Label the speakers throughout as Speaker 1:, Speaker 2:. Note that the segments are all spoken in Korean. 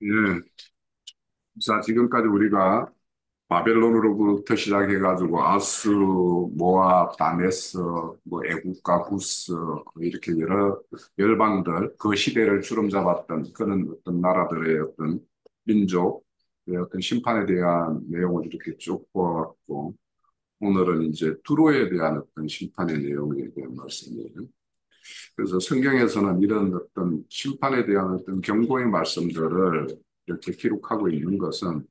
Speaker 1: 예. 자, 지금까지 우리가 바벨론으로부터 시작해가지고 아수, 모압, 다메스, 뭐 애국가, 구스 이렇게 여러 열방들 그 시대를 주름 잡았던 그런 어떤 나라들의 어떤 민족의 어떤 심판에 대한 내용을 이렇게 쭉 보았고 오늘은 이제 두로에 대한 어떤 심판의 내용에 대한 말씀이에요. 그래서 성경에서는 이런 어떤 심판에 대한 어떤 경고의 말씀들을 이렇게 기록하고 있는 것은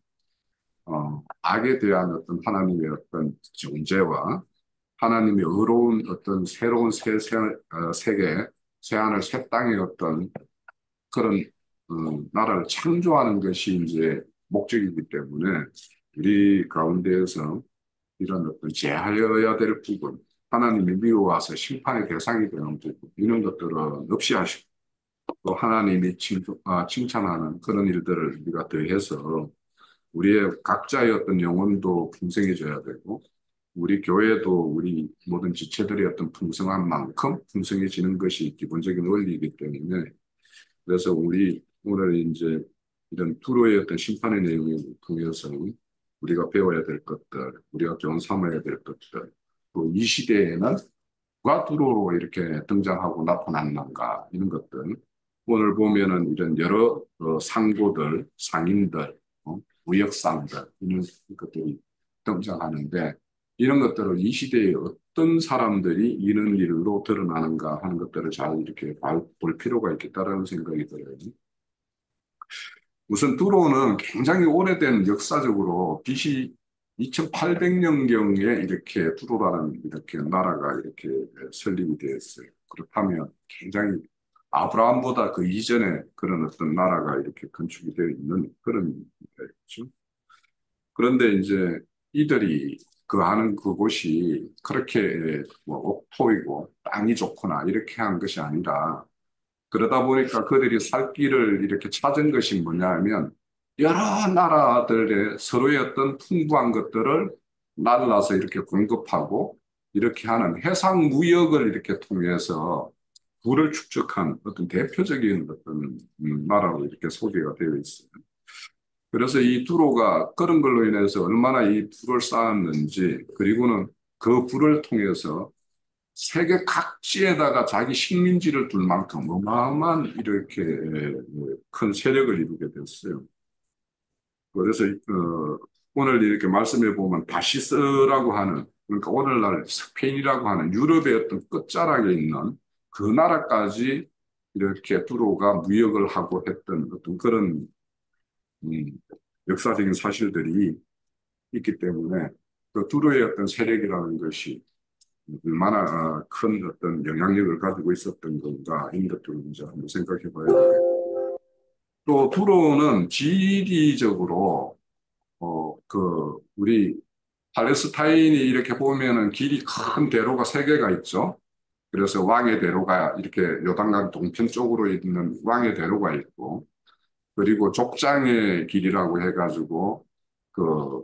Speaker 1: 악에 대한 어떤 하나님의 어떤 존재와 하나님의 의로운 어떤 새로운 세계, 새하늘, 새 땅의 어떤 그런 나라를 창조하는 것이 이제 목적이기 때문에 우리 가운데에서 이런 어떤 제하여야 될 부분, 하나님이 미워와서 심판의 대상이 되는 부분, 이런 것들은 없이 하시고 또 하나님이 칭찬하는 그런 일들을 우리가 더해서 우리의 각자의 어떤 영혼도 풍성해져야 되고, 우리 교회도 우리 모든 지체들의 어떤 풍성한 만큼 풍성해지는 것이 기본적인 원리이기 때문에, 그래서 우리 오늘 이제 이런 두로의 어떤 심판의 내용을 통해서 우리가 배워야 될 것들, 우리가 교훈 삼아야 될 것들, 또 이 시대에는 누가 두로로 이렇게 등장하고 나타났는가, 이런 것들. 오늘 보면은 이런 여러 상고들, 상인들, 무역상들, 이런 것들이 등장하는데, 이런 것들을 이 시대에 어떤 사람들이 이런 일로 드러나는가 하는 것들을 잘 이렇게 볼 필요가 있겠다라는 생각이 들어요. 우선 두로는 굉장히 오래된 역사적으로 BC 2800년경에 이렇게 두로라는 이렇게 나라가 이렇게 설립이 되었어요. 그렇다면 굉장히 아브라함보다 그 이전에 그런 어떤 나라가 이렇게 건축이 되어 있는 그런 나라였죠. 그런데 이제 이들이 그 아는 그곳이 그렇게 뭐 옥토이고 땅이 좋거나 이렇게 한 것이 아니라 그러다 보니까 그들이 살 길을 이렇게 찾은 것이 뭐냐 하면 여러 나라들의 서로의 어떤 풍부한 것들을 날라서 이렇게 공급하고 이렇게 하는 해상 무역을 이렇게 통해서 부를 축적한 어떤 대표적인 어떤 나라로 이렇게 소개가 되어 있어요. 그래서 이 두로가 그런 걸로 인해서 얼마나 이 부를 쌓았는지 그리고는 그 부를 통해서 세계 각지에다가 자기 식민지를 둘 만큼 어마어마한 이렇게 큰 세력을 이루게 됐어요. 그래서 오늘 이렇게 말씀해 보면 바시스라고 하는 그러니까 오늘날 스페인이라고 하는 유럽의 어떤 끝자락에 있는 그 나라까지 이렇게 두로가 무역을 하고 했던 어떤 그런 음, 역사적인 사실들이 있기 때문에 그 두로의 어떤 세력이라는 것이 얼마나 큰 어떤 영향력을 가지고 있었던 건가 이런 것들을 이제 한번 생각해 봐야 되겠고 또 두로는 지리적으로 우리 팔레스타인이 이렇게 보면은 길이 큰 대로가 세 개가 있죠. 그래서 왕의 대로가 이렇게 요단강 동편 쪽으로 있는 왕의 대로가 있고 그리고 족장의 길이라고 해가지고 그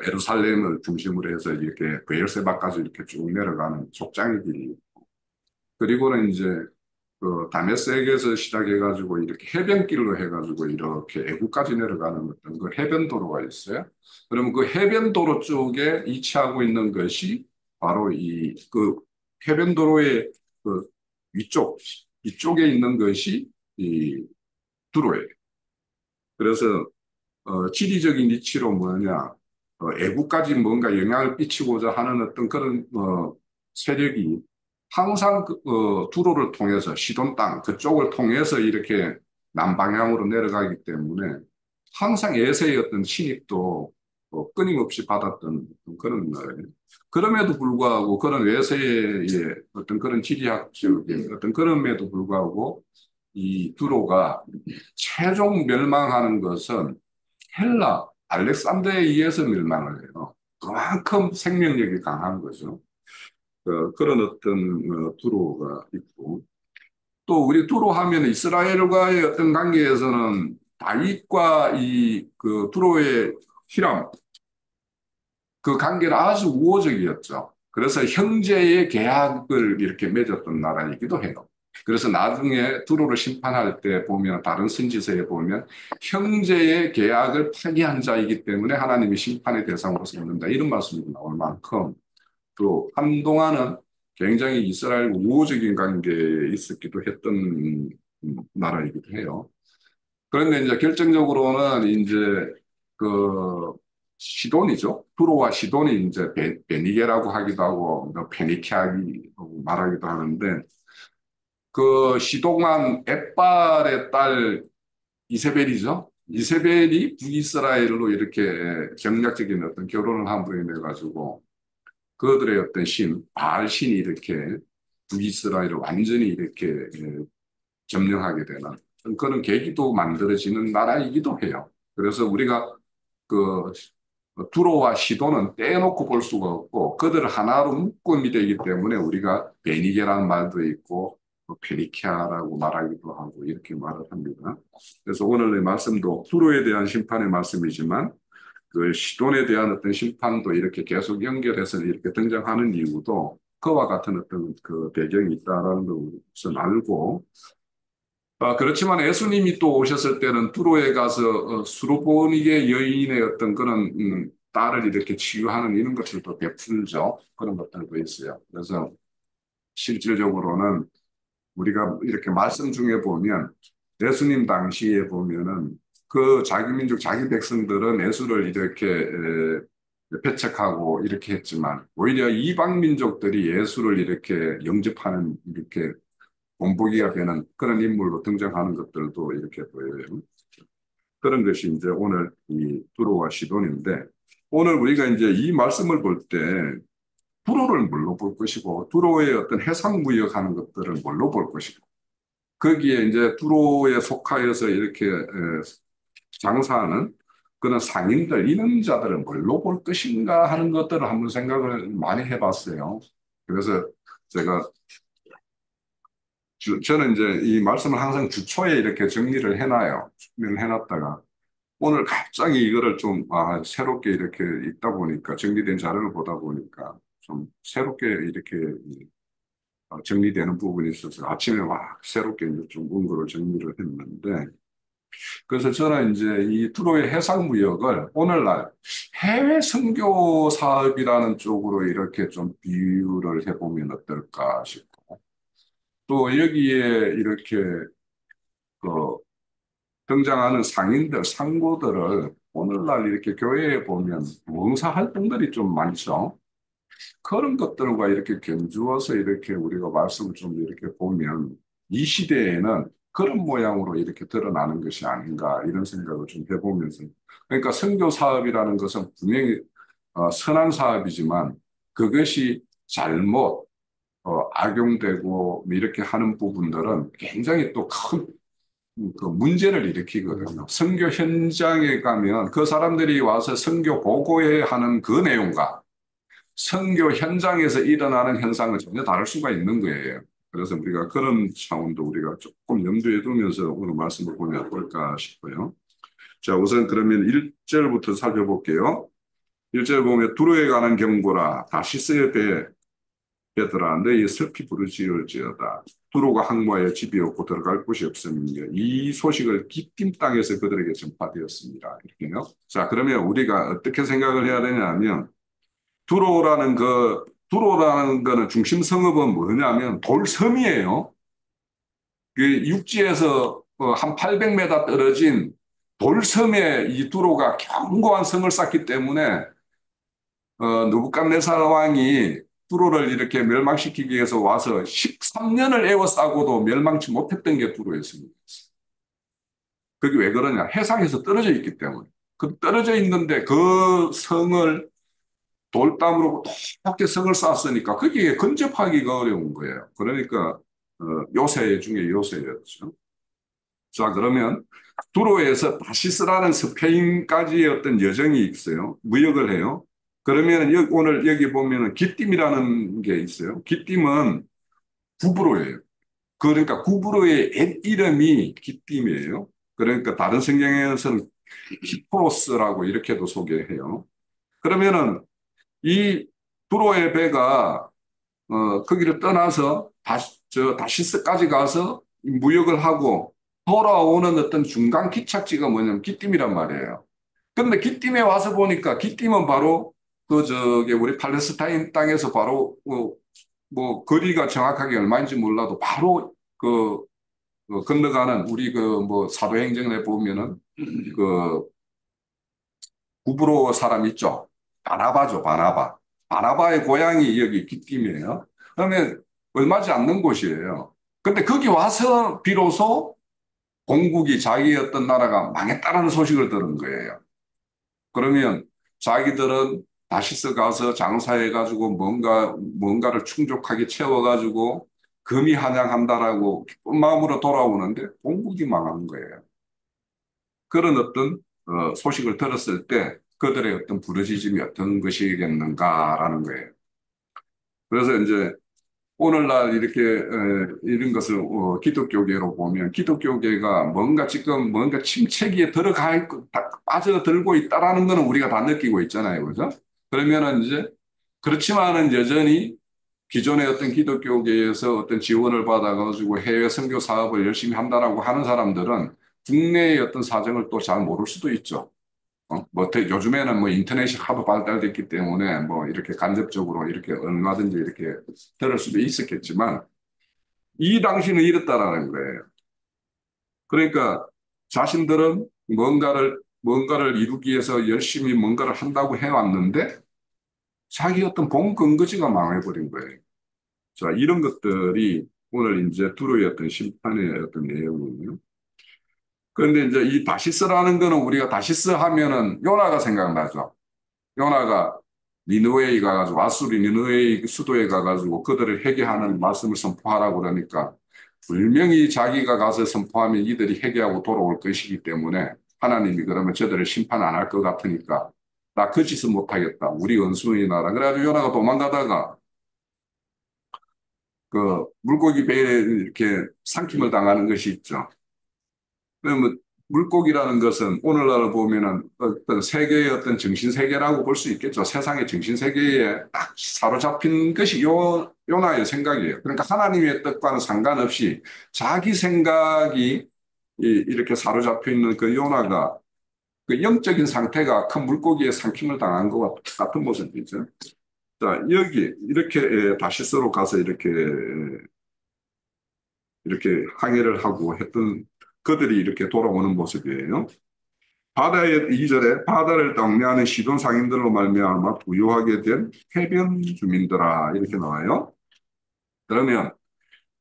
Speaker 1: 예루살렘을 중심으로 해서 이렇게 베엘세바까지 이렇게 쭉 내려가는 족장의 길이 그리고는 이제 그 다메섹에서 시작해가지고 이렇게 해변길로 해가지고 이렇게 애국까지 내려가는 어떤 그 해변도로가 있어요. 그러면 그 해변도로 쪽에 위치하고 있는 것이 바로 이 그 해변도로의 그 위쪽 이쪽에 있는 것이 이 두로예요. 그래서 지리적인 위치로 뭐냐 애국까지 뭔가 영향을 끼치고자 하는 어떤 그런 세력이 항상 두로를 통해서 시돈 땅 그쪽을 통해서 이렇게 남방향으로 내려가기 때문에 항상 예세의 어떤 침입도 끊임없이 받았던 그런 나라예요. 그럼에도 불구하고 그런 외세의 어떤 그런 지리학적인 어떤 그럼에도 불구하고 이 두로가 최종 멸망하는 것은 헬라, 알렉산더에 의해서 멸망을 해요. 그만큼 생명력이 강한 거죠. 그런 어떤 두로가 있고 또 우리 두로 하면 이스라엘과의 어떤 관계에서는 다윗과 이 그 두로의 히람 그 관계는 아주 우호적이었죠. 그래서 형제의 계약을 이렇게 맺었던 나라이기도 해요. 그래서 나중에 두로를 심판할 때 보면 다른 선지서에 보면 형제의 계약을 파기한 자이기 때문에 하나님이 심판의 대상으로 삼는다 이런 말씀이 나올 만큼 또 한동안은 굉장히 이스라엘 우호적인 관계에 있었기도 했던 나라이기도 해요. 그런데 이제 결정적으로는 이제 그 시돈이죠. 두로와 시돈이 이제 베니게라고 하기도 하고 뭐 페니케하기 말하기도 하는데 그 시동한 엣발의 딸 이세벨이죠. 이세벨이 북이스라엘로 이렇게 경략적인 어떤 결혼을 함으로 인해 가지고 그들의 어떤 신, 바알신이 이렇게 북이스라엘을 완전히 이렇게 점령하게 되는 그런 계기도 만들어지는 나라이기도 해요. 그래서 우리가 그 두로와 시도는 떼놓고 볼 수가 없고 그들을 하나로 묶음이 되기 때문에 우리가 베니게라는 말도 있고 페리키아라고 말하기도 하고 이렇게 말을 합니다. 그래서 오늘의 말씀도 두로에 대한 심판의 말씀이지만 그 시돈에 대한 어떤 심판도 이렇게 계속 연결해서 이렇게 등장하는 이유도 그와 같은 어떤 그 배경이 있다라는 것을 알고 그렇지만 예수님이 또 오셨을 때는 두로에 가서 수로보니게 여인의 어떤 그런 딸을 이렇게 치유하는 이런 것들도 베풀죠. 그런 것들도 있어요. 그래서 실질적으로는 우리가 이렇게 말씀 중에 보면 예수님 당시에 보면은 그 자기 민족, 자기 백성들은 예수를 이렇게 배척하고 이렇게 했지만 오히려 이방 민족들이 예수를 이렇게 영접하는 이렇게 본보기가 되는 그런 인물로 등장하는 것들도 이렇게 보여요. 그런 것이 이제 오늘 이 두로와 시돈인데 오늘 우리가 이제 이 말씀을 볼 때 두로를 뭘로 볼 것이고 두로의 어떤 해상 무역하는 것들을 뭘로 볼 것이고 거기에 이제 두로에 속하여서 이렇게 장사하는 그런 상인들 이런 자들은 뭘로 볼 것인가 하는 것들을 한번 생각을 많이 해봤어요. 그래서 제가 저는 이제 이 말씀을 항상 주초에 이렇게 정리를 해놔요. 정리를 해놨다가 오늘 갑자기 이거를 좀 새롭게 이렇게 읽다 보니까 정리된 자료를 보다 보니까 좀 새롭게 이렇게 정리되는 부분이 있어서 아침에 막 새롭게 이제 좀 문구를 정리를 했는데 그래서 저는 이제 이 투로의 해상무역을 오늘날 해외 선교 사업이라는 쪽으로 이렇게 좀 비유를 해보면 어떨까 싶고 또 여기에 이렇게 그 등장하는 상인들, 상고들을 오늘날 이렇게 교회에 보면 봉사 활동들이 좀 많죠. 그런 것들과 이렇게 견주어서 이렇게 우리가 말씀을 좀 이렇게 보면 이 시대에는 그런 모양으로 이렇게 드러나는 것이 아닌가 이런 생각을 좀 해보면서 그러니까 선교 사업이라는 것은 분명히 선한 사업이지만 그것이 잘못 악용되고 뭐 이렇게 하는 부분들은 굉장히 또 큰 그 문제를 일으키거든요. 선교 현장에 가면 그 사람들이 와서 선교 보고회 하는 그 내용과 선교 현장에서 일어나는 현상은 전혀 다를 수가 있는 거예요. 그래서 우리가 그런 차원도 우리가 조금 염두에 두면서 오늘 말씀을 보면 어떨까 싶어요. 자, 우선 그러면 1절부터 살펴볼게요. 1절 보면 두로에 관한 경고라 다시스의 배들아 너희 슬피 부르짖을지어다. 두로가 항모하여 집이 없고 들어갈 곳이 없으며 이 소식을 기띔 땅에서 그들에게 전파되었습니다. 이렇게요. 자, 그러면 우리가 어떻게 생각을 해야 되냐면 두로라는 거는 중심 성읍은 뭐냐면 돌섬이에요. 그 육지에서 한 800m 떨어진 돌섬에 이 두로가 견고한 성을 쌓기 때문에 느부갓네살 왕이 두로를 이렇게 멸망시키기 위해서 와서 13년을 에워싸고도 멸망치 못했던 게 두로였습니다. 그게 왜 그러냐? 해상에서 떨어져 있기 때문에. 그 떨어져 있는데 그 성을 돌담으로 높게 성을 쌓았으니까 거기에 근접하기가 어려운 거예요. 그러니까 요새 중에 요새였죠. 자, 그러면 두로에서 다시스라는 스페인까지의 어떤 여정이 있어요. 무역을 해요. 그러면 오늘 여기 보면은 기띔이라는 게 있어요. 기띔은 구브로예요. 그러니까 구브로의 옛 이름이 기띔이에요. 그러니까 다른 성경에서는 히포로스라고 이렇게도 소개해요. 그러면은 이 두로의 배가 거기를 떠나서 저 다시스까지 가서 무역을 하고 돌아오는 어떤 중간 기착지가 뭐냐면 기띔이란 말이에요. 근데 기띔에 와서 보니까 기띔은 바로 그 저기 우리 팔레스타인 땅에서 바로 뭐 거리가 정확하게 얼마인지 몰라도 바로 건너가는 우리 그 뭐 사도행전에 보면은 그 구브로 사람 있죠. 바나바죠, 바나바. 바나바의 고향이 여기 기띔이에요. 그러면 얼마지 않는 곳이에요. 근데 거기 와서 비로소 공국이 자기의 어떤 나라가 망했다는 소식을 들은 거예요. 그러면 자기들은 다시스 가서 장사해가지고 뭔가를 충족하게 채워가지고 금이 한양한다라고 기쁜 마음으로 돌아오는데 공국이 망한 거예요. 그런 어떤 소식을 들었을 때 그들의 어떤 부르짖음이 어떤 것이겠는가라는 거예요. 그래서 이제 오늘날 이렇게 이런 것을 기독교계로 보면 기독교계가 뭔가 지금 뭔가 침체기에 들어가 있고 빠져들고 있다라는 거는 우리가 다 느끼고 있잖아요. 그죠? 그러면은 이제 그렇지만은 여전히 기존의 어떤 기독교계에서 어떤 지원을 받아가지고 해외 선교 사업을 열심히 한다라고 하는 사람들은 국내의 어떤 사정을 또 잘 모를 수도 있죠. 요즘에는 뭐 인터넷이 하도 발달됐기 때문에 뭐 이렇게 간접적으로 이렇게 얼마든지 이렇게 들을 수도 있었겠지만 이 당시는 이랬다라는 거예요. 그러니까 자신들은 뭔가를 이루기 위해서 열심히 뭔가를 한다고 해왔는데 자기 어떤 본 근거지가 망해버린 거예요. 자, 이런 것들이 오늘 이제 두로의 어떤 심판의 어떤 내용이에요. 그런데 이제 이 다시스라는 거는 우리가 다시스 하면은 요나가 생각나죠. 요나가 니느웨이 가가지고 아수리 니느웨이 수도에 가가지고 그들을 회개하는 말씀을 선포하라고 그러니까 분명히 자기가 가서 선포하면 이들이 회개하고 돌아올 것이기 때문에 하나님이 그러면 저들을 심판 안 할 것 같으니까 나 그 짓은 못하겠다. 우리 원수의 나라. 그래가지고 요나가 도망가다가 그 물고기 배에 이렇게 삼킴을 당하는 것이 있죠. 그러면 물고기라는 것은 오늘날 보면은 어떤 세계의 어떤 정신세계라고 볼 수 있겠죠. 세상의 정신세계에 딱 사로잡힌 것이 요나의 생각이에요. 그러니까 하나님의 뜻과는 상관없이 자기 생각이 이렇게 사로잡혀 있는 그 요나가 그 영적인 상태가 큰 물고기에 삼킴을 당한 것과 같은 모습이죠. 자, 여기 이렇게 다시스로 가서 이렇게 항해를 하고 했던 그들이 이렇게 돌아오는 모습이에요. 바다의 이절에 바다를 경내하는 시돈 상인들로 말미암아 부유하게 된 해변 주민들아 이렇게 나와요. 그러면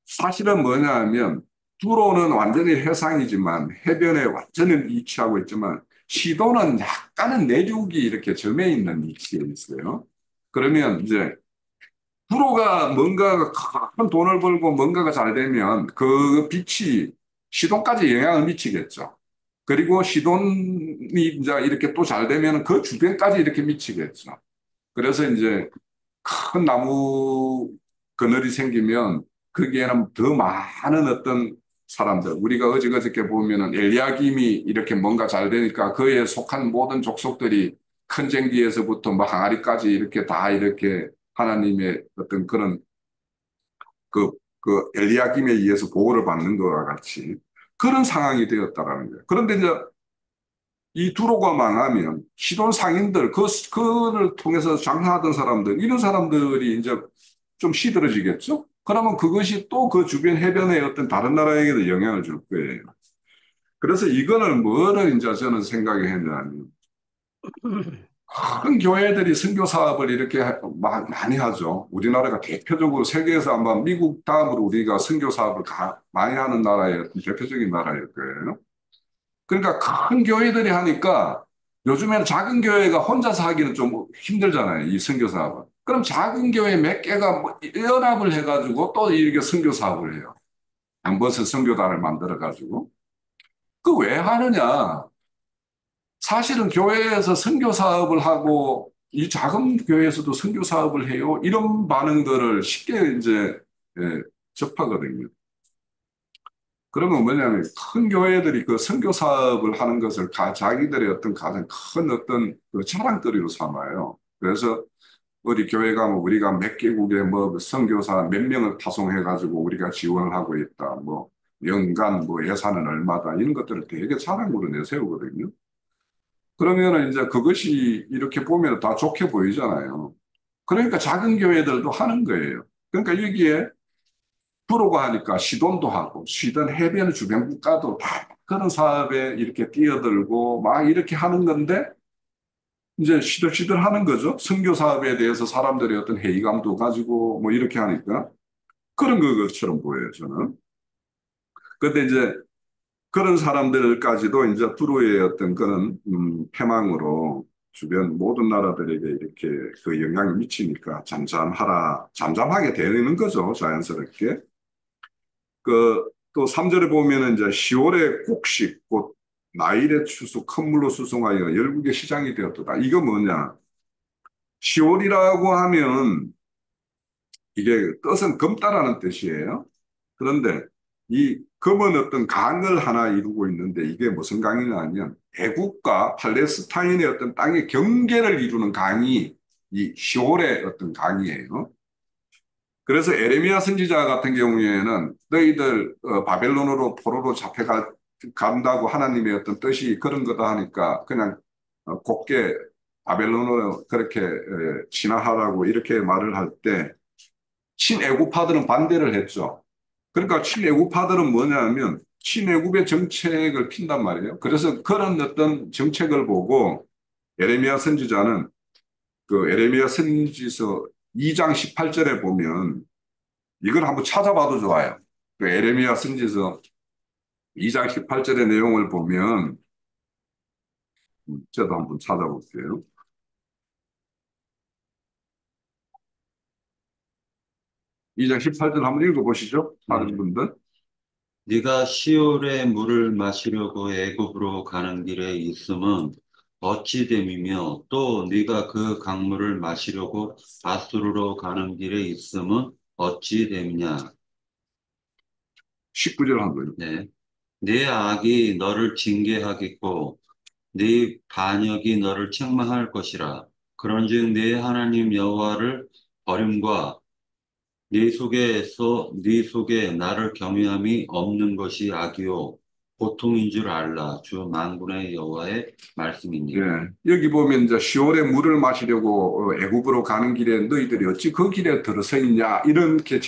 Speaker 1: 사실은 뭐냐 하면 두로는 완전히 해상이지만 해변에 완전히 위치하고 있지만 시도는 약간은 내륙이 이렇게 점에 있는 위치에 있어요. 그러면 이제 프로가 뭔가가 큰 돈을 벌고 뭔가가 잘 되면 그 빛이 시돈까지 영향을 미치겠죠. 그리고 시돈이 이제 이렇게 또 잘 되면 그 주변까지 이렇게 미치겠죠. 그래서 이제 큰 나무 그늘이 생기면 거기에는 더 많은 어떤 사람들, 우리가 어저께 보면은 엘리야김이 이렇게 뭔가 잘 되니까 그에 속한 모든 족속들이 큰 쟁기에서부터 뭐 항아리까지 이렇게 다 이렇게 하나님의 어떤 그런 그 엘리야김에 의해서 보호를 받는 것과 같이 그런 상황이 되었다라는 거예요. 그런데 이제 이 두로가 망하면 시돈 상인들, 그를 통해서 장사하던 사람들, 이런 사람들이 이제 좀 시들어지겠죠? 그러면 그것이 또 그 주변 해변의 어떤 다른 나라에게도 영향을 줄 거예요. 그래서 이거는 뭐를 이제 저는 생각이 했냐면, 큰 교회들이 선교 사업을 이렇게 많이 하죠. 우리나라가 대표적으로 세계에서 아마 미국 다음으로 우리가 선교 사업을 많이 하는 나라의 대표적인 나라일 거예요. 그러니까 큰 교회들이 하니까 요즘에는 작은 교회가 혼자서 하기는 좀 힘들잖아요. 이 선교 사업은. 그럼 작은 교회 몇 개가 뭐 연합을 해가지고 또 이렇게 선교 사업을 해요. 한 번씩 선교단을 만들어가지고. 그 왜 하느냐? 사실은 교회에서 선교 사업을 하고 이 작은 교회에서도 선교 사업을 해요. 이런 반응들을 쉽게 이제 접하거든요. 그러면 뭐냐면 큰 교회들이 그 선교 사업을 하는 것을 자기들의 어떤 가장 큰 어떤 그 자랑거리로 삼아요. 그래서 어디 교회 가면 우리가 몇 개국의 뭐 선교사 몇 명을 파송해가지고 우리가 지원을 하고 있다. 뭐 연간 뭐 예산은 얼마다 이런 것들을 되게 자랑으로 내세우거든요. 그러면은 이제 그것이 이렇게 보면 다 좋게 보이잖아요. 그러니까 작은 교회들도 하는 거예요. 그러니까 여기에 프로가 하니까 시돈도 하고 쉬던 해변 주변 국가도 다 그런 사업에 이렇게 뛰어들고 막 이렇게 하는 건데 이제 시들시들 하는 거죠. 선교 사업에 대해서 사람들의 어떤 회의감도 가지고 뭐 이렇게 하니까 그런 것처럼 보여요, 저는. 근데 이제 그런 사람들까지도 이제 프로의 어떤 그런 패망으로 주변 모든 나라들에게 이렇게 그 영향이 미치니까 잠잠하게 되는 거죠, 자연스럽게. 그, 또 3절에 보면은 이제 10월에 곡식, 곧 나일의 추수, 큰 물로 수송하여 열국의 시장이 되었도다. 이거 뭐냐? 10월이라고 하면 이게 뜻은 검다라는 뜻이에요. 그런데 이 검은 어떤 강을 하나 이루고 있는데 이게 무슨 강이냐 하면 애국과 팔레스타인의 어떤 땅의 경계를 이루는 강이 이 시올의 어떤 강이에요. 그래서 에레미야 선지자 같은 경우에는 너희들 바벨론으로 포로로 잡혀간다고 하나님의 어떤 뜻이 그런 거다 하니까 그냥 곱게 바벨론으로 그렇게 진화하라고 이렇게 말을 할 때 친애국파들은 반대를 했죠. 그러니까 친애국파들은 뭐냐면 친애국의 정책을 핀단 말이에요. 그래서 그런 어떤 정책을 보고 에레미야 선지자는 그 에레미야 선지서 2장 18절에 보면 이걸 한번 찾아봐도 좋아요. 그 에레미야 선지서 2장 18절의 내용을 보면 저도 한번 찾아볼게요. 2장 18절 한번 읽어보시죠. 다른
Speaker 2: 음,
Speaker 1: 분들.
Speaker 2: 네가 시올의 물을 마시려고 애굽으로 가는 길에 있음은 어찌 됨이며 또 네가 그 강물을 마시려고 아수르로 가는 길에 있음은 어찌 됨이냐.
Speaker 1: 19절 한번.
Speaker 2: 네. 네 악이 너를 징계하겠고 네 반역이 너를 책망할 것이라. 그런즉 네 하나님 여호와를 버림과 네 속에 나를 경외함이 없는 것이 악이요 고통인 줄 알라. 주 만군의 여호와의
Speaker 1: 예,
Speaker 2: 말씀이니라.
Speaker 1: 여기 보면 이제 시올의 물을 마시려고 애국으로 가는 길에 너희들이 어찌 그 길에 들어서 있냐 이렇게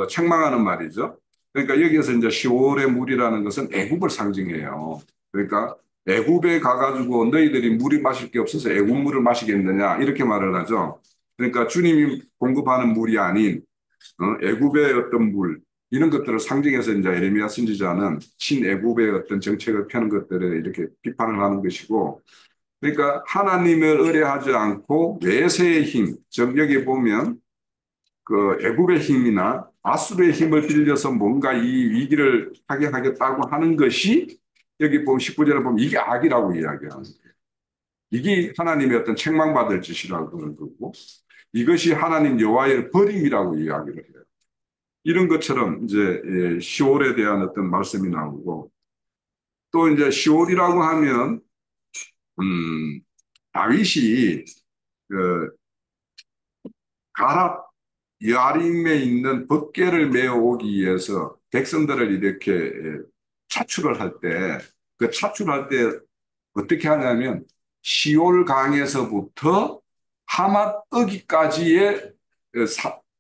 Speaker 1: 책망하는 말이죠. 그러니까 여기에서 이제 시올의 물이라는 것은 애국을 상징해요. 그러니까 애국에 가가지고 너희들이 물이 마실 게 없어서 애국 물을 마시겠느냐 이렇게 말을 하죠. 그러니까 주님이 공급하는 물이 아닌 애굽의 어떤 물 이런 것들을 상징해서 이제 에레미야 선지자는 친애굽의 어떤 정책을 펴는 것들을 이렇게 비판을 하는 것이고 그러니까 하나님을 의뢰하지 않고 외세의 힘, 즉 여기 보면 그 애굽의 힘이나 아수르의 힘을 빌려서 뭔가 이 위기를 타개하겠다고 하는 것이 여기 보면 19절에 보면 이게 악이라고 이야기하는 거예요. 이게 하나님의 어떤 책망받을 짓이라고 하는 거고 이것이 하나님 여호와의 버림이라고 이야기를 해요. 이런 것처럼 이제 시올에 대한 어떤 말씀이 나오고 또 이제 시올이라고 하면 음, 다윗이 그 가라 여아림에 있는 법궤를 메어오기 위해서 백성들을 이렇게 차출을 할 때, 그 차출할 때 어떻게 하냐면 시올 강에서부터 하맛 어기까지의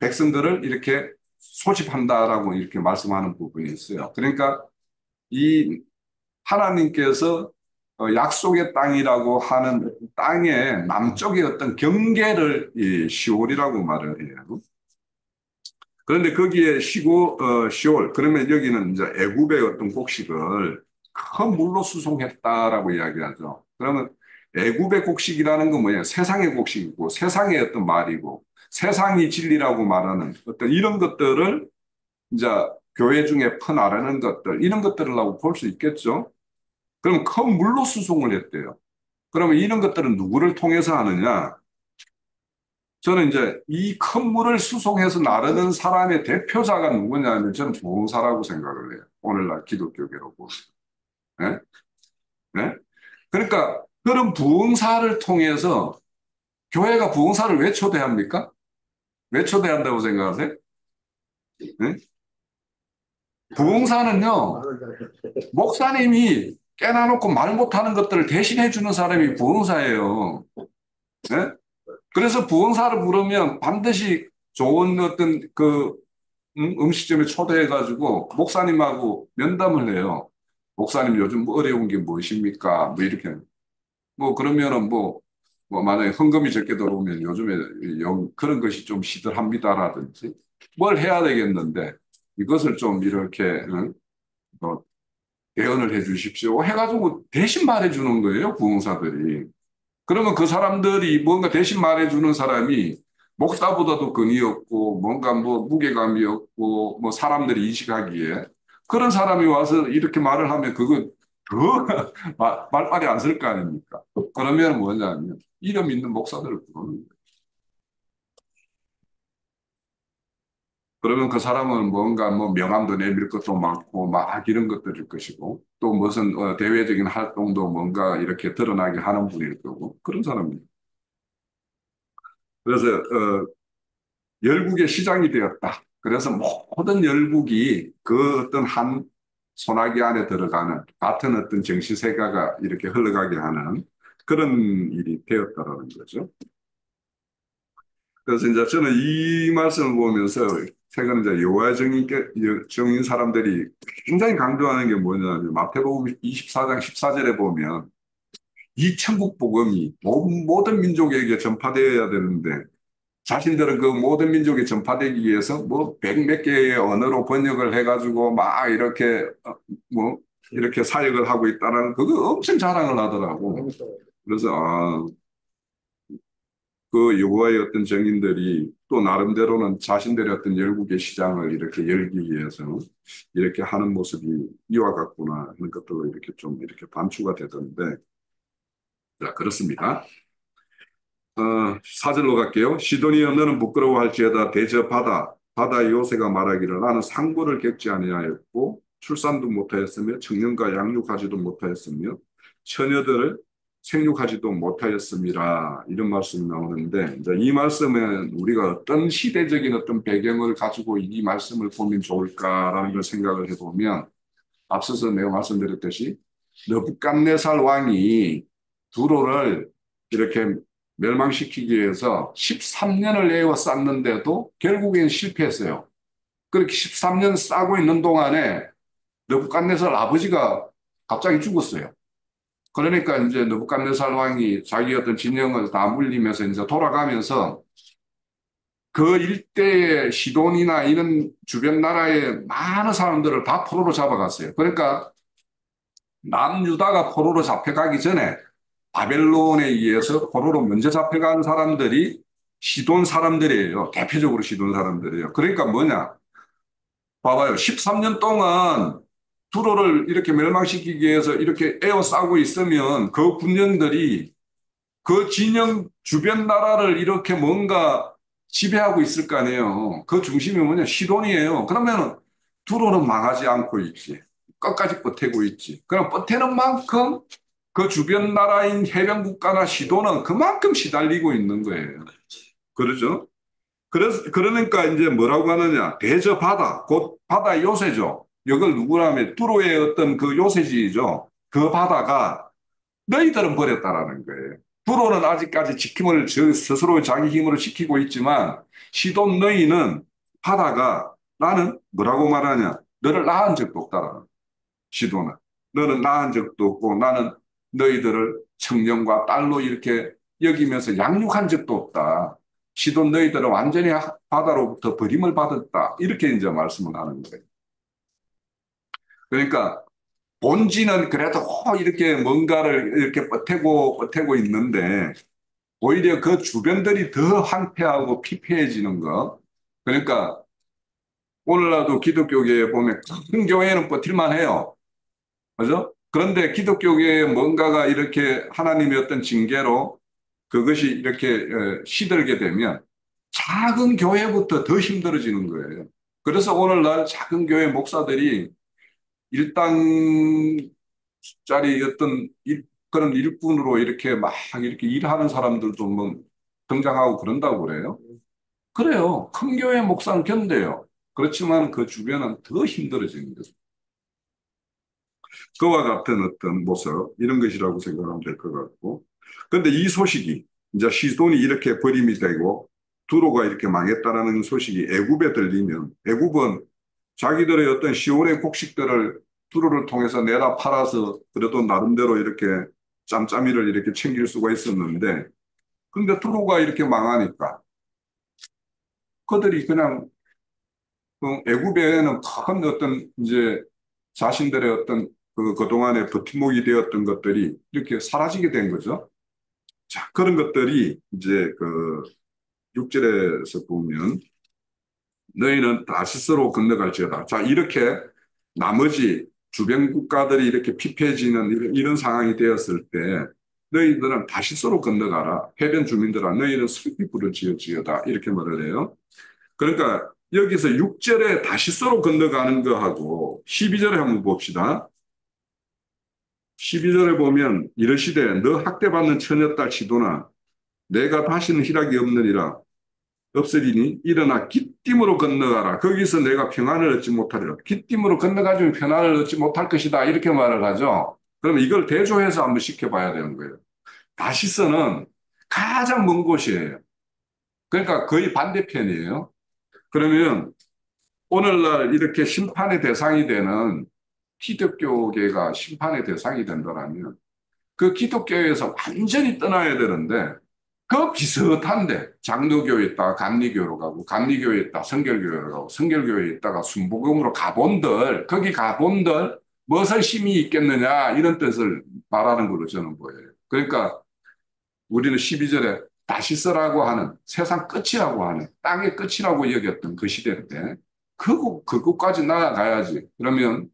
Speaker 1: 백성들을 이렇게 소집한다라고 이렇게 말씀하는 부분이 있어요. 그러니까 이 하나님께서 약속의 땅이라고 하는 땅의 남쪽의 어떤 경계를 이 시올이라고 말을 해요. 그런데 거기에 시올, 그러면 여기는 이제 애굽의 어떤 곡식을 큰 물로 수송했다라고 이야기하죠. 그러면 애굽의 곡식이라는 건 뭐냐? 세상의 곡식이고, 세상의 어떤 말이고, 세상이 진리라고 말하는 어떤 이런 것들을 이제 교회 중에 퍼나르는 것들, 이런 것들이라고 볼 수 있겠죠. 그럼 큰 물로 수송을 했대요. 그러면 이런 것들은 누구를 통해서 하느냐? 저는 이제 이 큰 물을 수송해서 나르는 사람의 대표자가 누구냐면 저는 보은사라고 생각을 해요. 오늘날 기독교계로 보면. 네? 네? 그러니까 그런 부흥사를 통해서 교회가 부흥사를 왜 초대합니까? 왜 초대한다고 생각하세요? 네? 부흥사는요, 목사님이 깨놔놓고 말 못하는 것들을 대신해 주는 사람이 부흥사예요. 네? 그래서 부흥사를 부르면 반드시 좋은 어떤 그 음식점에 초대해가지고 목사님하고 면담을 해요. 목사님 요즘 뭐 어려운 게 무엇입니까? 뭐 이렇게. 뭐 그러면은 뭐 만약에 헌금이 적게 들어오면 요즘에 그런 것이 좀 시들합니다라든지 뭘 해야 되겠는데 이것을 좀 이렇게 뭐 대언을 해 주십시오 해가지고 대신 말해 주는 거예요, 부흥사들이. 그러면 그 사람들이 뭔가 대신 말해주는 사람이 목사보다도 근위 없고 뭔가 뭐 무게감이 없고 뭐 사람들이 인식하기에 그런 사람이 와서 이렇게 말을 하면 그거 더 말빨이 안 쓸 거 아닙니까? 그러면 뭐냐면 이름 있는 목사들을 부르는 거예요. 그러면 그 사람은 뭔가 뭐 명함도 내밀 것도 많고 막 이런 것들일 것이고 또 무슨 대외적인 활동도 뭔가 이렇게 드러나게 하는 분일 거고 그런 사람입니다. 그래서 열국의 시장이 되었다. 그래서 모든 열국이 그 어떤 한 소나기 안에 들어가는 같은 어떤 정시세가가 이렇게 흘러가게 하는 그런 일이 되었다라는 거죠. 그래서 이제 저는 이 말씀을 보면서 최근 이제 여호와 증인 사람들이 굉장히 강조하는 게 뭐냐면 마태복음 24장 14절에 보면 이 천국 복음이 모든 민족에게 전파되어야 되는데 자신들은 그 모든 민족에 전파되기 위해서 뭐 백 몇 개의 언어로 번역을 해가지고 막 이렇게 뭐 이렇게 사역을 하고 있다는 그거 엄청 자랑을 하더라고. 그래서 그 여호와의 어떤 정인들이 또 나름대로는 자신들의 어떤 열국의 시장을 이렇게 열기 위해서 이렇게 하는 모습이 이와 같구나 하는 것도 이렇게 좀 이렇게 반추가 되던데 자 그렇습니다. 사절로 갈게요. 시도니여 너는 부끄러워할지어다 대저 바다의 요새가 말하기를 나는 상고를 겪지 아니하였고 출산도 못하였으며 청년과 양육하지도 못하였으며 처녀들을 생육하지도 못하였음이라 이런 말씀이 나오는데 이제 이 말씀은 우리가 어떤 시대적인 어떤 배경을 가지고 이 말씀을 보면 좋을까라는 걸 생각을 해보면 앞서서 내가 말씀드렸듯이 느부갓네살 왕이 두로를 이렇게 멸망시키기 위해서 13년을 에워쌌는데도 결국엔 실패했어요. 그렇게 13년 싸고 있는 동안에 느부갓네살 아버지가 갑자기 죽었어요. 그러니까 이제 느부갓네살 왕이 자기 어떤 진영을 다 물리면서 이제 돌아가면서 그 일대의 시돈이나 이런 주변 나라의 많은 사람들을 다 포로로 잡아갔어요. 그러니까 남유다가 포로로 잡혀가기 전에 바벨론에 의해서 포로로 먼저 잡혀간 사람들이 시돈 사람들이에요. 대표적으로 시돈 사람들이에요. 그러니까 뭐냐? 봐봐요. 13년 동안 두로를 이렇게 멸망시키기 위해서 이렇게 에워싸고 있으면 그 군령들이 그 진영 주변 나라를 이렇게 뭔가 지배하고 있을 거 아니에요. 그 중심이 뭐냐? 시돈이에요. 그러면 두로는 망하지 않고 있지. 끝까지 버티고 있지. 그럼 버티는 만큼 그 주변 나라인 해변 국가나 시도는 그만큼 시달리고 있는 거예요. 그러죠? 그러니까 이제 뭐라고 하느냐. 대저 바다, 곧 바다의 요새죠. 이걸 누구라면 두로의 어떤 그 요새지죠. 그 바다가 너희들은 버렸다라는 거예요. 두로는 아직까지 지킴을 스스로 자기 힘으로 지키고 있지만 시돈 너희는 바다가 나는 뭐라고 말하냐. 너를 낳은 적도 없다라는 시도는. 너는 낳은 적도 없고 나는 너희들을 청년과 딸로 이렇게 여기면서 양육한 적도 없다. 시돈 너희들은 완전히 바다로부터 버림을 받았다. 이렇게 이제 말씀을 하는 거예요. 그러니까 본지는 그래도 이렇게 뭔가를 이렇게 버태고 있는데 오히려 그 주변들이 더 황폐하고 피폐해지는 거. 그러니까 오늘날도 기독교계에 보면 큰 교회는 버틸만 해요. 그죠? 그런데 기독교계에 뭔가가 이렇게 하나님의 어떤 징계로 그것이 이렇게 시들게 되면 작은 교회부터 더 힘들어지는 거예요. 그래서 오늘날 작은 교회 목사들이 일당짜리 어떤 그런 일꾼으로 이렇게 막 이렇게 일하는 사람들도 뭐 등장하고 그런다고 그래요. 그래요. 큰 교회 목사는 견뎌요. 그렇지만 그 주변은 더 힘들어지는 거죠. 그와 같은 어떤 모습, 이런 것이라고 생각하면 될 것 같고. 근데 이 소식이, 이제 시돈이 이렇게 버림이 되고, 두로가 이렇게 망했다라는 소식이 애굽에 들리면, 애굽은 자기들의 어떤 시온의 곡식들을 두로를 통해서 내다 팔아서 그래도 나름대로 이렇게 짬짬이를 이렇게 챙길 수가 있었는데, 근데 두로가 이렇게 망하니까, 그들이 그냥 애굽에는 큰 어떤 이제 자신들의 어떤 그동안의 버팀목이 되었던 것들이 이렇게 사라지게 된 거죠. 자, 그런 것들이 이제 그 6절에서 보면 너희는 다시스로 건너갈지어다. 자, 이렇게 나머지 주변 국가들이 이렇게 피폐해지는 이런 상황이 되었을 때 너희들은 다시스로 건너가라. 해변 주민들아 너희는 슬피 부를 지어지어다. 이렇게 말을 해요. 그러니까 여기서 6절에 다시스로 건너가는 거하고 12절에 한번 봅시다. 12절에 보면 이르시되 너 학대받는 처녀딸 시도나 내가 다시는 희락이 없느니라 없으리니 일어나 기띔으로 건너가라. 거기서 내가 평안을 얻지 못하리라. 기띔으로 건너가지면 평안을 얻지 못할 것이다. 이렇게 말을 하죠. 그러면 이걸 대조해서 한번 시켜봐야 되는 거예요. 다시스는 가장 먼 곳이에요. 그러니까 거의 반대편이에요. 그러면 오늘날 이렇게 심판의 대상이 되는 기독교계가 심판의 대상이 된다면 그 기독교에서 완전히 떠나야 되는데 그 비슷한데 장로교에 있다가 감리교로 가고 감리교에 있다가 성결교로 가고 성결교에 있다가 순복음으로 가본들 거기 가본들 무엇을 힘이 있겠느냐 이런 뜻을 말하는 걸로 저는 보여요. 그러니까 우리는 12절에 다시스라고 하는 세상 끝이라고 하는 땅의 끝이라고 여겼던 그 시대인데 그곳까지 나아가야지. 그러면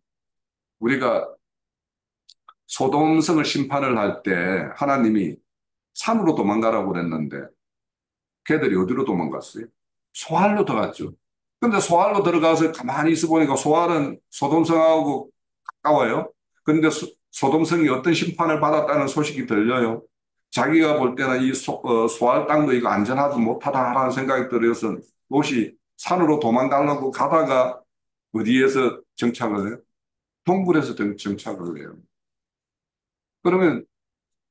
Speaker 1: 우리가 소돔성을 심판을 할 때 하나님이 산으로 도망가라고 그랬는데 걔들이 어디로 도망갔어요? 소알로 들어갔죠. 근데 소알로 들어가서 가만히 있어 보니까 소알은 소돔성하고 가까워요. 근데 소돔성이 어떤 심판을 받았다는 소식이 들려요. 자기가 볼 때는 이 소알 땅도 이거 안전하지 못하다라는 생각이 들어서 옷이 산으로 도망가려고 가다가 어디에서 정착을 해요? 동굴에서 정착을 해요. 그러면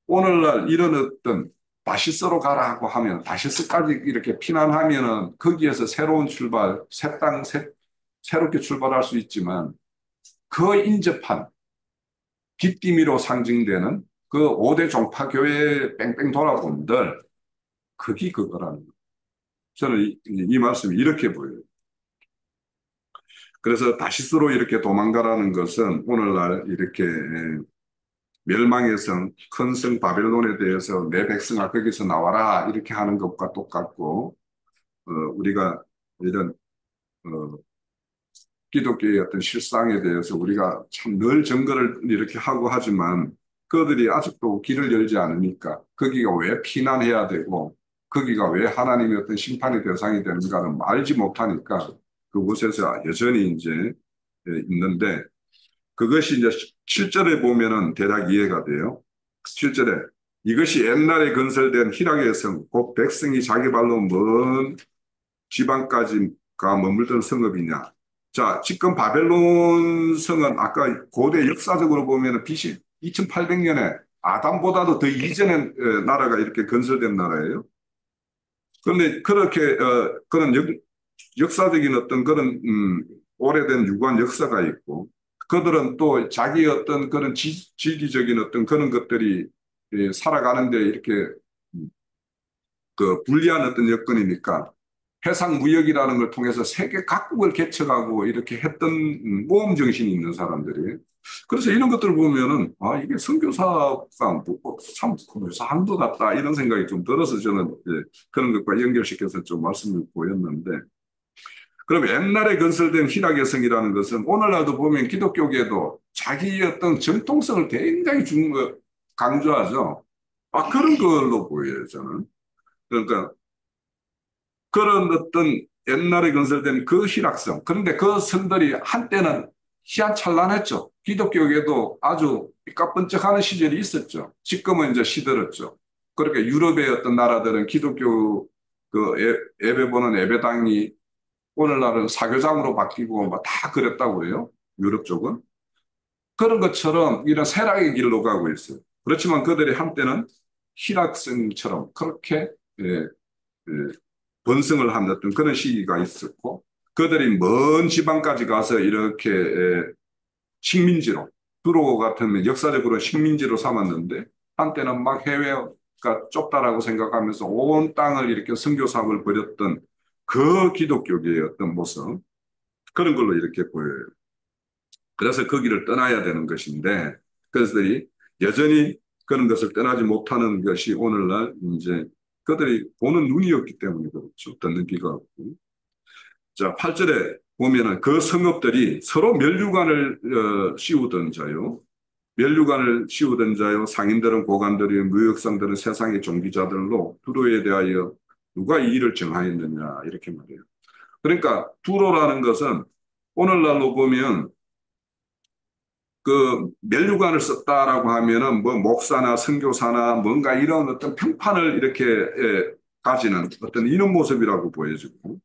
Speaker 1: 오늘날 이런 어떤 다시스로 가라고 하면 다시스까지 이렇게 피난하면은 거기에서 새로운 출발, 새 땅, 새롭게 출발할 수 있지만 그 인접한 깃띠미로 상징되는 그 5대 종파교회 뺑뺑 돌아본들 그게 그거라는 거예요. 저는 이 말씀이 이렇게 보여요. 그래서 다시스로 이렇게 도망가라는 것은 오늘날 이렇게 멸망의 성, 큰 성 바벨론에 대해서 내 백성아 거기서 나와라 이렇게 하는 것과 똑같고 우리가 이런 어, 기독교의 어떤 실상에 대해서 우리가 참 늘 증거를 이렇게 하고 하지만 그들이 아직도 길을 열지 않으니까 거기가 왜 피난해야 되고 거기가 왜 하나님의 어떤 심판의 대상이 되는가를 알지 못하니까 그곳에서 여전히 이제 있는데 그것이 이제 7절에 보면은 대략 이해가 돼요. 7절에 이것이 옛날에 건설된 희락의 성, 곧 백성이 자기 발로 먼 지방까지가 머물던 성읍이냐. 자, 지금 바벨론 성은 아까 고대 역사적으로 보면은 BC 2800년에 아담보다도 더 이전에 나라가 이렇게 건설된 나라예요. 그런데 그렇게 그런 역사적인 어떤 그런 오래된 유구한 역사가 있고 그들은 또 자기 어떤 그런 지리적인 어떤 그런 것들이 살아가는데 이렇게 그 불리한 어떤 여건이니까 해상 무역이라는 걸 통해서 세계 각국을 개척하고 이렇게 했던 모험 정신이 있는 사람들이 그래서 이런 것들을 보면은 아 이게 선교사가 참 유사한 것 같다 이런 생각이 좀 들어서 저는 그런 것과 연결시켜서 좀 말씀을 보였는데 그럼 옛날에 건설된 희락의 성이라는 것은 오늘날도 보면 기독교계도 자기 어떤 정통성을 굉장히 강조하죠. 아, 그런 걸로 보여요, 저는. 그러니까 그런 어떤 옛날에 건설된 그 희락성. 그런데 그 성들이 한때는 희한찬란했죠. 기독교계도 아주 삐까뻔쩍하는 시절이 있었죠. 지금은 이제 시들었죠. 그렇게 유럽의 어떤 나라들은 기독교 그 예배 보는 예배당이 오늘날은 사교장으로 바뀌고 막 다 그랬다고 해요. 유럽 쪽은. 그런 것처럼 이런 쇠락의 길로 가고 있어요. 그렇지만 그들이 한때는 신학생처럼 그렇게 예, 예, 번성을 한 어떤 그런 시기가 있었고 그들이 먼 지방까지 가서 이렇게 식민지로 두로 같은 역사적으로 식민지로 삼았는데 한때는 막 해외가 좁다라고 생각하면서 온 땅을 이렇게 선교 사업을 벌였던 그 기독교계의 어떤 모습 그런 걸로 이렇게 보여요. 그래서 거기를 떠나야 되는 것인데 그들이 여전히 그런 것을 떠나지 못하는 것이 오늘날 이제 그들이 보는 눈이었기 때문에 그렇죠. 듣는 귀가 없고. 자, 8절에 보면은 그 성읍들이 서로 면류관을 씌우던 자요. 면류관을 씌우던 자요. 상인들은 고관들이요. 무역상들은 세상의 종기자들로 두로에 대하여 누가 이 일을 정하였느냐 이렇게 말해요. 그러니까 두로라는 것은 오늘날로 보면 그 면류관을 썼다라고 하면은 뭐 목사나 선교사나 뭔가 이런 어떤 평판을 이렇게 가지는 어떤 이런 모습이라고 보여지고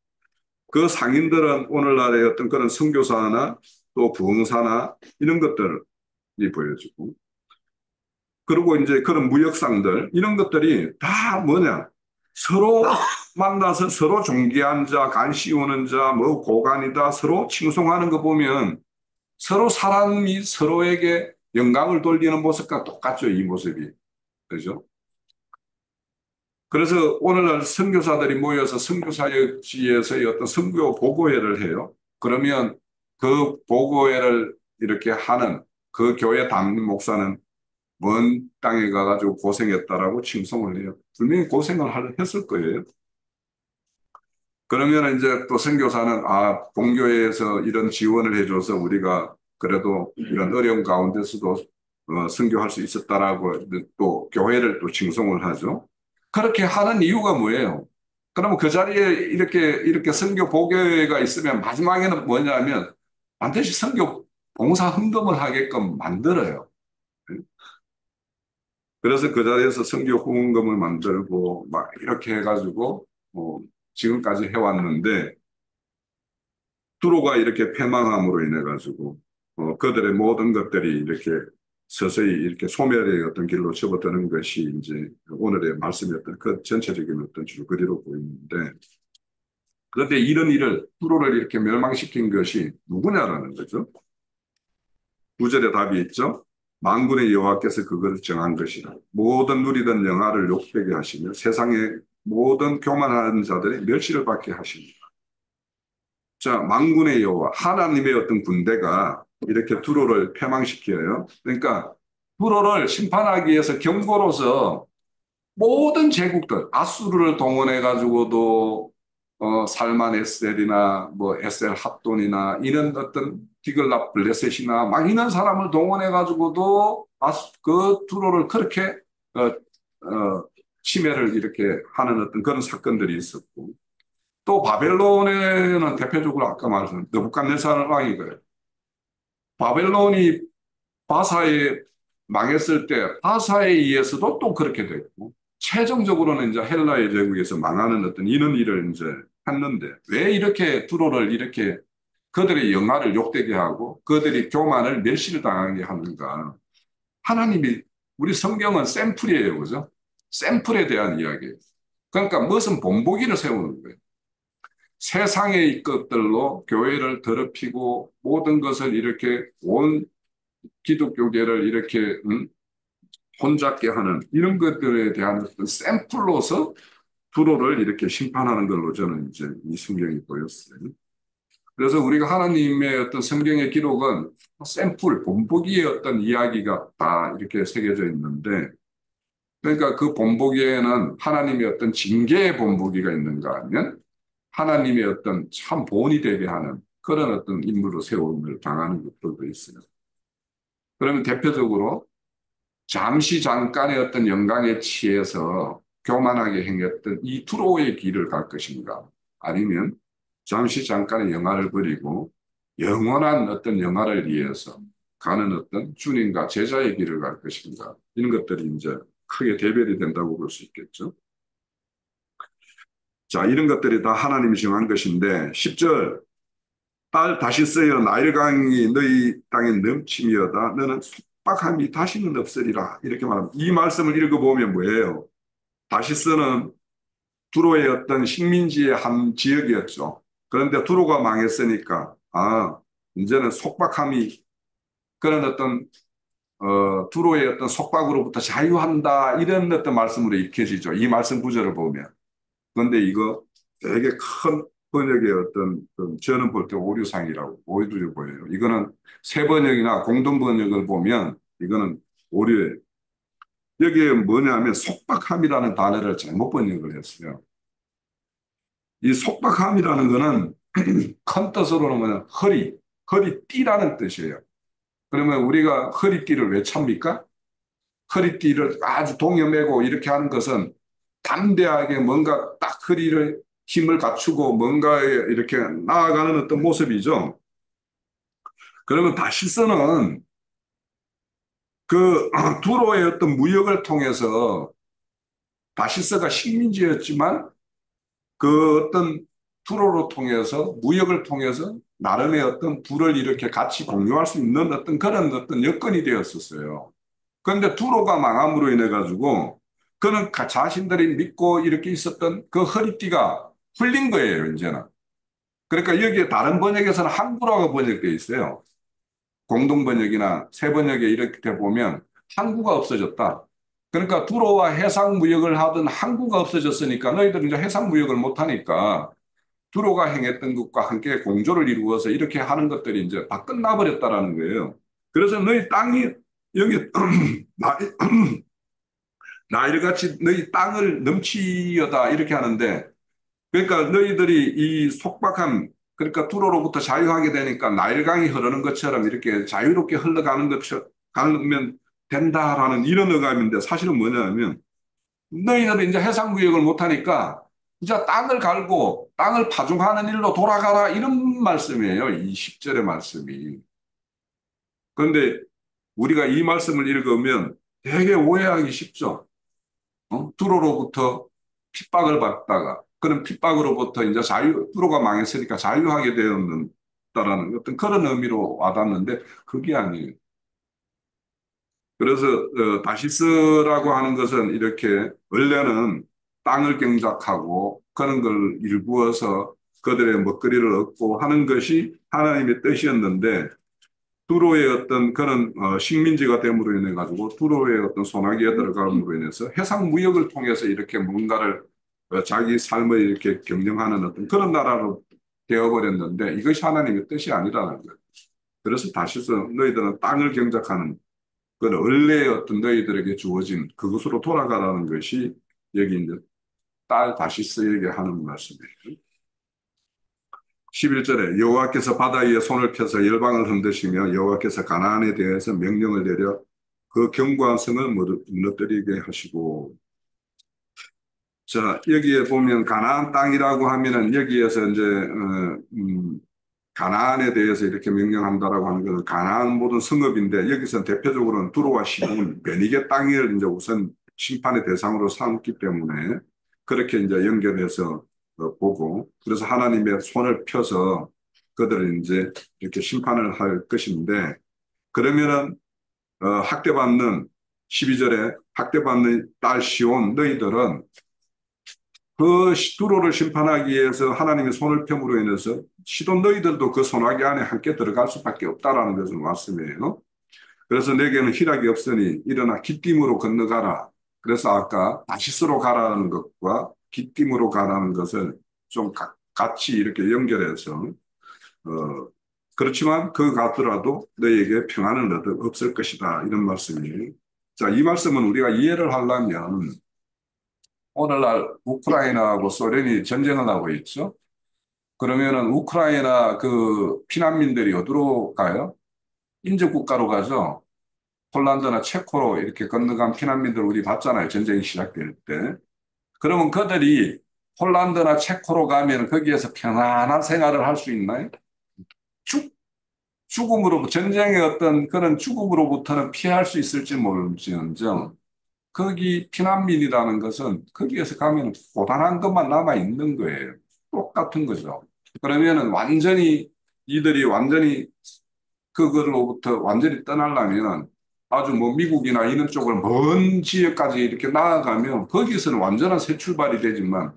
Speaker 1: 그 상인들은 오늘날의 어떤 그런 선교사나 또 부흥사나 이런 것들이 보여지고 그리고 이제 그런 무역상들 이런 것들이 다 뭐냐 서로 만나서 서로 존귀한 자, 간 씌우는 자, 뭐 고관이다 서로 칭송하는 거 보면 서로 사람이 서로에게 영광을 돌리는 모습과 똑같죠, 이 모습이. 그죠? 그래서 오늘날 선교사들이 모여서 선교사역지에서의 어떤 선교 보고회를 해요. 그러면 그 보고회를 이렇게 하는 그 교회 담임 목사는 먼 땅에 가가지고 고생했다라고 칭송을 해요. 분명히 고생을 했을 거예요. 그러면 이제 또 선교사는 아, 본교회에서 이런 지원을 해줘서 우리가 그래도 이런 어려운 가운데서도 선교할 수 있었다라고 또 교회를 또 칭송을 하죠. 그렇게 하는 이유가 뭐예요? 그러면 그 자리에 이렇게 선교 보교회가 있으면 마지막에는 뭐냐면 반드시 선교 봉사 헌금을 하게끔 만들어요. 그래서 그 자리에서 선교 후원금을 만들고 막 이렇게 해가지고 지금까지 해왔는데 두로가 이렇게 패망함으로 인해 가지고 그들의 모든 것들이 이렇게 서서히 이렇게 소멸의 어떤 길로 접어드는 것이 이제 오늘의 말씀이었던 그 전체적인 어떤 줄거리로 보이는데 그런데 이런 일을 두로를 이렇게 멸망시킨 것이 누구냐라는 거죠. 구절의 답이 있죠. 만군의 여호와께서 그것을 정한 것이라. 모든 누리던 영화를 욕되게 하시며 세상의 모든 교만하는 자들의 멸시를 받게 하십니다. 자, 만군의 여호와 하나님의 어떤 군대가 이렇게 두로를 패망시켜요. 그러니까 두로를 심판하기 위해서 경고로서 모든 제국들 아수르를 동원해 가지고도 살만 에셀이나 뭐 에셀 합돈이나 이런 어떤 디글랍 블레셋이나 막 이런 사람을 동원해 가지고도 그 두로를 그렇게 어, 침해를 이렇게 하는 어떤 그런 사건들이 있었고 또 바벨론에는 대표적으로 아까 말씀 느부갓네살 왕이 그래요. 바벨론이 바사에 망했을 때 바사에 의해서도 또 그렇게 됐고 최종적으로는 이제 헬라의 제국에서 망하는 어떤 이런 일을 이제 했는데 왜 이렇게 두로를 이렇게 그들의 영화를 욕되게 하고 그들이 교만을 멸시를 당하게 하는가? 하나님이 우리 성경은 샘플이에요, 그죠? 샘플에 대한 이야기예요. 그러니까 무슨 본보기를 세우는 거예요. 세상의 것들로 교회를 더럽히고 모든 것을 이렇게 온 기독교계를 이렇게 혼잡게 하는 이런 것들에 대한 어떤 샘플로서 두로를 이렇게 심판하는 걸로 저는 이제 이 성경이 보였어요. 그래서 우리가 하나님의 어떤 성경의 기록은 샘플, 본보기의 어떤 이야기가 다 이렇게 새겨져 있는데 그러니까 그 본보기에는 하나님의 어떤 징계의 본보기가 있는가 하면 하나님의 어떤 참 본이 되게 하는 그런 어떤 인물로 세움을 당하는 것들도 있어요. 그러면 대표적으로 잠시 잠깐의 어떤 영광에 취해서 교만하게 행했던 이 두로의 길을 갈 것인가? 아니면 잠시 잠깐의 영화를 버리고 영원한 어떤 영화를 위해서 가는 어떤 주님과 제자의 길을 갈 것인가? 이런 것들이 이제 크게 대별이 된다고 볼 수 있겠죠. 자, 이런 것들이 다 하나님이 정한 것인데 10절 딸 다시 쓰여 나일강이 너희 땅에 넘치미어다 너는 속박함이 다시는 없으리라 이렇게 말합니다. 이 말씀을 읽어보면 뭐예요? 다시스는 두로의 어떤 식민지의 한 지역이었죠. 그런데 두로가 망했으니까 이제는 속박함이 그런 어떤 두로의 어떤 속박으로부터 자유한다 이런 어떤 말씀으로 읽혀지죠. 이 말씀 구절을 보면. 그런데 이거 되게 큰 번역의 어떤 저는 볼 때 오류상이라고 오류를 보여요. 이거는 새 번역이나 공동 번역을 보면 이거는 오류예요. 여기에 뭐냐면 속박함이라는 단어를 잘못 번역을 했어요. 이 속박함이라는 거는 큰 뜻으로는 뭐냐 허리띠라는 뜻이에요. 그러면 우리가 허리띠를 왜 찹니까? 허리띠를 아주 동여매고 이렇게 하는 것은 담대하게 뭔가 딱 허리를 힘을 갖추고 뭔가에 이렇게 나아가는 어떤 모습이죠. 그러면 다시스는 그 두로의 어떤 무역을 통해서 다시스가 식민지였지만 그 어떤 투로를 통해서 무역을 통해서 나름의 어떤 부를 이렇게 같이 공유할 수 있는 어떤 그런 어떤 여건이 되었었어요. 그런데 투로가 망함으로 인해 가지고 그는 자신들이 믿고 이렇게 있었던 그 허리띠가 풀린 거예요, 이제는. 그러니까 여기에 다른 번역에서는 항구라고 번역되어 있어요. 공동 번역이나 새 번역에 이렇게 보면 항구가 없어졌다. 그러니까 두로와 해상 무역을 하던 항구가 없어졌으니까 너희들은 이제 해상 무역을 못 하니까 두로가 행했던 것과 함께 공조를 이루어서 이렇게 하는 것들이 이제 다 끝나버렸다라는 거예요. 그래서 너희 땅이 여기 나일같이 너희 땅을 넘치여다 이렇게 하는데 그러니까 너희들이 이 속박함 그러니까 두로로부터 자유하게 되니까 나일강이 흐르는 것처럼 이렇게 자유롭게 흘러가는 것처럼 가면 된다라는 이런 의감인데 사실은 뭐냐면 너희들은 이제 해상무역을 못하니까 이제 땅을 갈고 땅을 파종하는 일로 돌아가라 이런 말씀이에요. 이 10절의 말씀이. 그런데 우리가 이 말씀을 읽으면 되게 오해하기 쉽죠. 두로로부터 핍박을 받다가 그런 핍박으로부터 이제 두로가 망했으니까 자유하게 되었다라는 어떤 그런 의미로 와닿는데 그게 아니에요. 그래서 다시스라고 하는 것은 이렇게 원래는 땅을 경작하고 그런 걸 일구어서 그들의 먹거리를 얻고 하는 것이 하나님의 뜻이었는데 두로의 어떤 그런 식민지가 됨으로 인해 가지고 두로의 어떤 소나기에 들어감으로 인해서 해상 무역을 통해서 이렇게 뭔가를 자기 삶을 이렇게 경영하는 어떤 그런 나라로 되어버렸는데 이것이 하나님의 뜻이 아니라는 거예요. 그래서 다시서 너희들은 땅을 경작하는 그 원래의 어떤 너희들에게 주어진 그것으로 돌아가라는 것이 여기 이제 딸 다시스에게 하는 말씀이에요. 11절에 여호와께서 바다 위에 손을 펴서 열방을 흔드시며 여호와께서 가나안에 대해서 명령을 내려 그 견고한 성을 무너뜨리게 하시고 자 여기에 보면 가나안 땅이라고 하면은 여기에서 이제 가나안에 대해서 이렇게 명령한다라고 하는 것은 가나안 모든 성읍인데 여기서 대표적으로는 두로와 시돈 베니게 땅을 이제 우선 심판의 대상으로 삼기 때문에 그렇게 이제 연결해서 보고 그래서 하나님의 손을 펴서 그들을 이제 이렇게 심판을 할 것인데 그러면은 학대받는 12절에 학대받는 딸 시온 너희들은 그 두로를 심판하기 위해서 하나님의 손을 펴므로 인해서 시돈 너희들도 그 손아귀 안에 함께 들어갈 수밖에 없다라는 것을 말씀이에요. 그래서 내게는 희락이 없으니 일어나 기띔으로 건너가라. 그래서 아까 다시스로 가라는 것과 기띔으로 가라는 것을 좀 같이 이렇게 연결해서 그렇지만 그 가더라도 너희에게 평안은 없을 것이다. 이런 말씀이에요. 자, 이 말씀은 우리가 이해를 하려면 오늘날 우크라이나하고 소련이 전쟁을 하고 있죠. 그러면은 우크라이나 그 피난민들이 어디로 가요? 인접 국가로 가죠. 폴란드나 체코로 이렇게 건너간 피난민들 우리 봤잖아요. 전쟁이 시작될 때. 그러면 그들이 폴란드나 체코로 가면 거기에서 편안한 생활을 할 수 있나요? 죽, 전쟁의 어떤 그런 죽음으로부터는 피할 수 있을지 모르지언정 거기 피난민이라는 것은 거기에서 가면 고단한 것만 남아 있는 거예요. 똑같은 거죠. 그러면은 완전히 이들이 완전히 그걸로부터 완전히 떠나려면 아주 뭐 미국이나 이런 쪽을 먼 지역까지 이렇게 나아가면 거기서는 완전한 새 출발이 되지만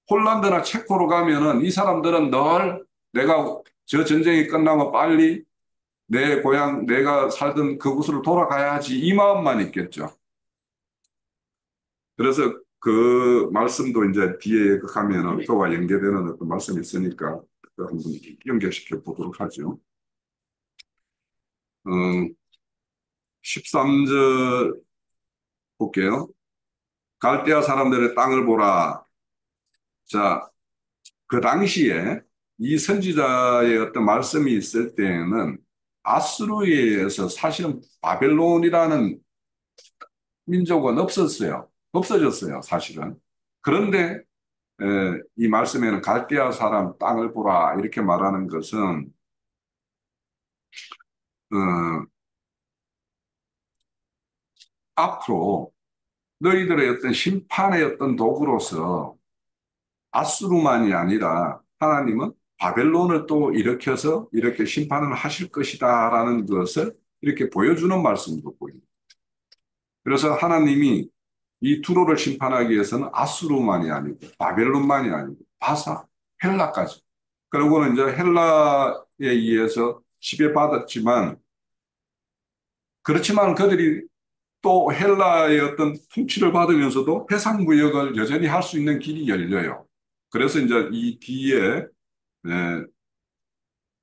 Speaker 1: 폴란드나 체코로 가면은 이 사람들은 늘 내가 저 전쟁이 끝나면 빨리 내 고향 내가 살던 그곳으로 돌아가야지 이 마음만 있겠죠. 그래서 그 말씀도 이제 뒤에 가면은 그와 연계되는 어떤 말씀이 있으니까 그 한번 연결시켜 보도록 하죠. 어, 13절 볼게요. 갈대아 사람들의 땅을 보라. 자, 그 당시에 이 선지자의 어떤 말씀이 있을 때에는 아수르에 의해서 사실은 바벨론이라는 민족은 없었어요. 없어졌어요, 사실은. 그런데 이 말씀에는 갈대아 사람 땅을 보라 이렇게 말하는 것은 어, 앞으로 너희들의 어떤 심판의 어떤 도구로서 아수르만이 아니라 하나님은 바벨론을 또 일으켜서 이렇게 심판을 하실 것이다라는 것을 이렇게 보여주는 말씀도 보입니다. 그래서 하나님이 이 두로를 심판하기 위해서는 아수르만이 아니고 바벨론만이 아니고 바사, 헬라까지. 그리고는 이제 헬라에 의해서 지배받았지만 그렇지만 그들이 또 헬라의 어떤 통치를 받으면서도 해상무역을 여전히 할 수 있는 길이 열려요. 그래서 이제 이 뒤에 에,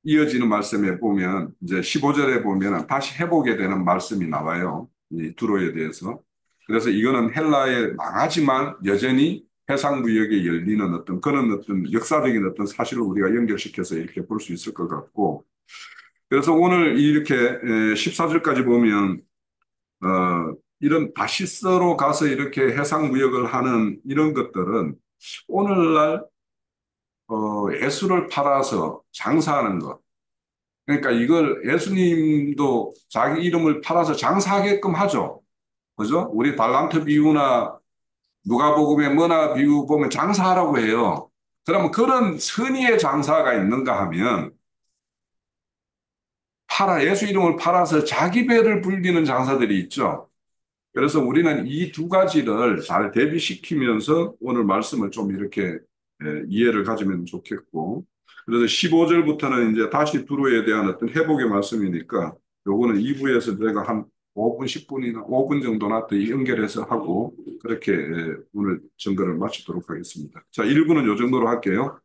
Speaker 1: 이어지는 말씀에 보면 이제 15절에 보면 다시 회복에 되는 말씀이 나와요. 이 두로에 대해서. 그래서 이거는 헬라의 망하지만 여전히 해상무역에 열리는 어떤 그런 어떤 역사적인 어떤 사실을 우리가 연결시켜서 이렇게 볼 수 있을 것 같고 그래서 오늘 이렇게 14절까지 보면 이런 다시스로 가서 이렇게 해상무역을 하는 이런 것들은 오늘날 예수를 팔아서 장사하는 것 그러니까 이걸 예수님도 자기 이름을 팔아서 장사하게끔 하죠. 그죠? 우리 달란트 비유나 누가복음의 머나 비유 보면 장사하라고 해요. 그러면 그런 선의의 장사가 있는가 하면 예수 이름을 팔아서 자기 배를 불리는 장사들이 있죠. 그래서 우리는 이 두 가지를 잘 대비시키면서 오늘 말씀을 좀 이렇게 이해를 가지면 좋겠고. 그래서 15절부터는 이제 다시 두로에 대한 어떤 회복의 말씀이니까 요거는 2부에서 제가 한 5분, 10분이나 5분 정도나 더 연결해서 하고 그렇게 오늘 증거를 마치도록 하겠습니다. 자, 1부는 요 정도로 할게요.